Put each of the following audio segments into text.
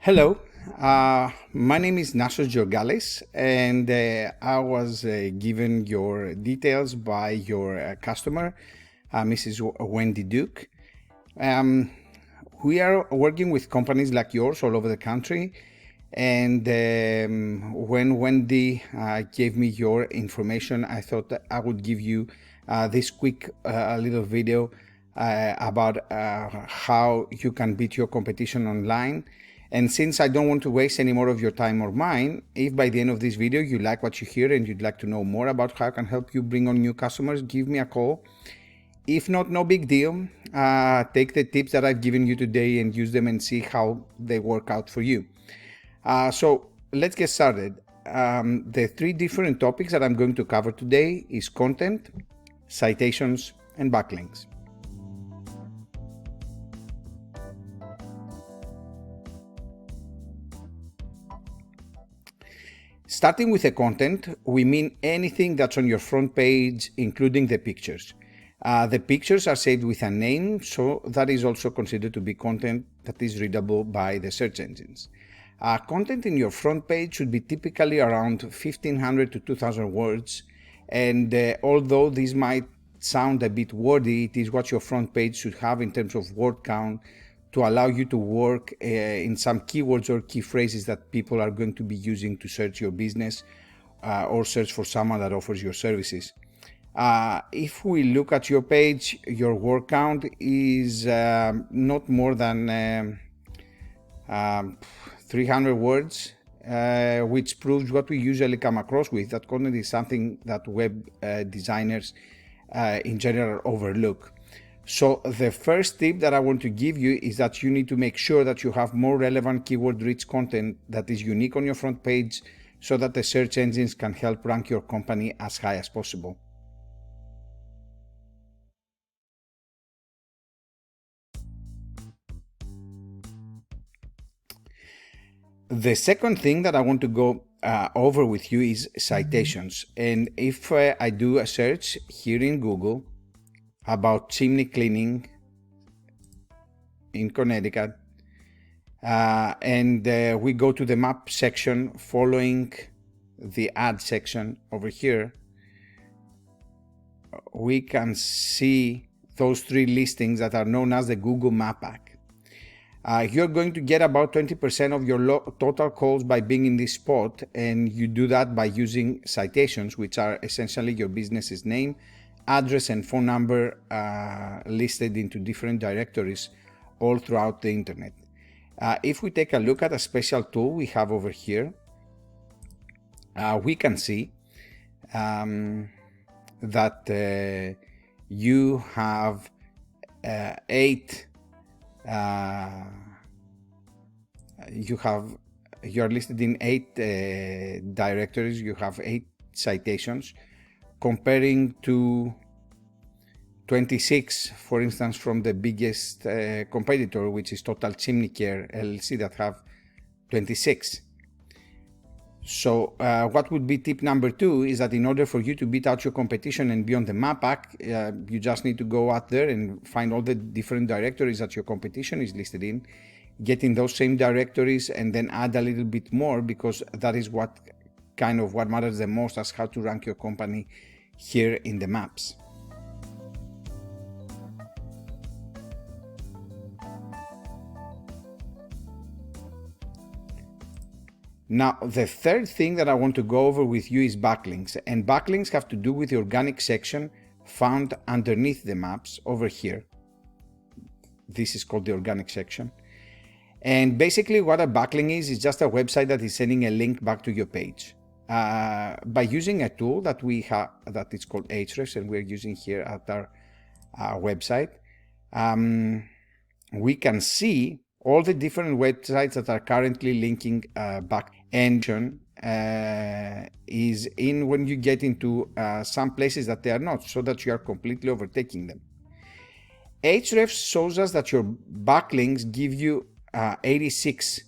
Hello, my name is Nasos Georgalis, and I was given your details by your customer, Mrs. Wendy Duke. We are working with companies like yours all over the country, and when Wendy gave me your information, I thought that I would give you this quick little video about how you can beat your competition online. And since I don't want to waste any more of your time or mine, if by the end of this video you like what you hear and you'd like to know more about how I can help you bring on new customers, give me a call. If not, no big deal. Take the tips that I've given you today and use them and see how they work out for you. So let's get started. The three different topics that I'm going to cover today is content, citations, and backlinks. Starting with the content, we mean anything that's on your front page, including the pictures. The pictures are saved with a name, so that is also considered to be content that is readable by the search engines. Content in your front page should be typically around 1,500 to 2,000 words, and although this might sound a bit wordy, it is what your front page should have in terms of word count to allow you to work in some keywords or key phrases that people are going to be using to search your business or search for someone that offers your services. If we look at your page, your word count is not more than 300 words, which proves what we usually come across with, that content is something that web designers in general overlook. So the first tip that I want to give you is that you need to make sure that you have more relevant keyword-rich content that is unique on your front page so that the search engines can help rank your company as high as possible. The second thing that I want to go over with you is citations. And if I do a search here in Google about chimney cleaning in Connecticut, and we go to the map section following the ad section over here, we can see those three listings that are known as the Google Map Pack. You're going to get about 20% of your total calls by being in this spot, and you do that by using citations, which are essentially your business's name, address, and phone number listed into different directories all throughout the internet. If we take a look at a special tool we have over here, we can see that you have you're listed in 8 directories. You have 8 citations, comparing to 26, for instance, from the biggest competitor, which is Total Chimney Care LLC, that have 26. So what would be tip number 2 is that in order for you to beat out your competition and be on the map pack, you just need to go out there and find all the different directories that your competition is listed in, get in those same directories, and then add a little bit more, because that is what matters the most as how to rank your company here in the maps. Now, the third thing that I want to go over with you is backlinks, and backlinks have to do with the organic section found underneath the maps over here. This is called the organic section. And basically what a backlink is just a website that is sending a link back to your page. By using a tool that we have that is called Ahrefs, and we're using here at our website, we can see all the different websites that are currently linking back. And is in when you get into some places that they are not, so that you are completely overtaking them. Ahrefs shows us that your backlinks give you 86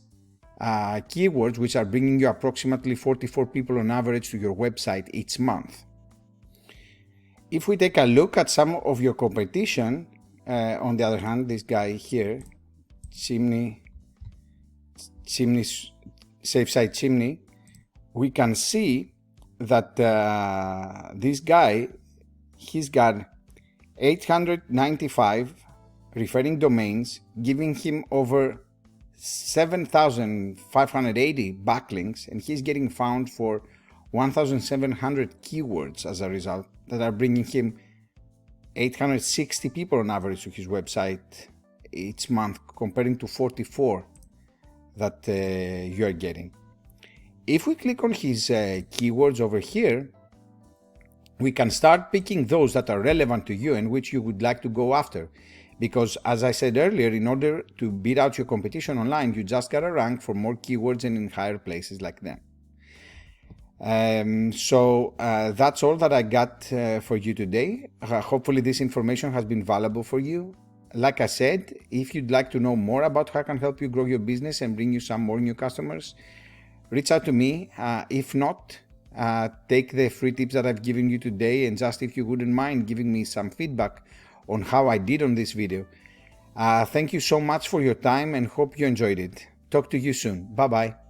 keywords, which are bringing you approximately 44 people on average to your website each month. If we take a look at some of your competition, on the other hand, this guy here, chimney, safe site chimney, we can see that this guy, he's got 895 referring domains, giving him over 7,580 backlinks, and he's getting found for 1,700 keywords as a result, that are bringing him 860 people on average to his website each month, comparing to 44 that you are getting. If we click on his keywords over here, we can start picking those that are relevant to you and which you would like to go after. Because as I said earlier, in order to beat out your competition online, you just gotta rank for more keywords and in higher places like them. So that's all that I got for you today. Hopefully this information has been valuable for you. Like I said, if you'd like to know more about how I can help you grow your business and bring you some more new customers, reach out to me. If not, take the free tips that I've given you today, and just if you wouldn't mind giving me some feedback on how I did on this video. Thank you so much for your time and hope you enjoyed it. Talk to you soon. Bye bye.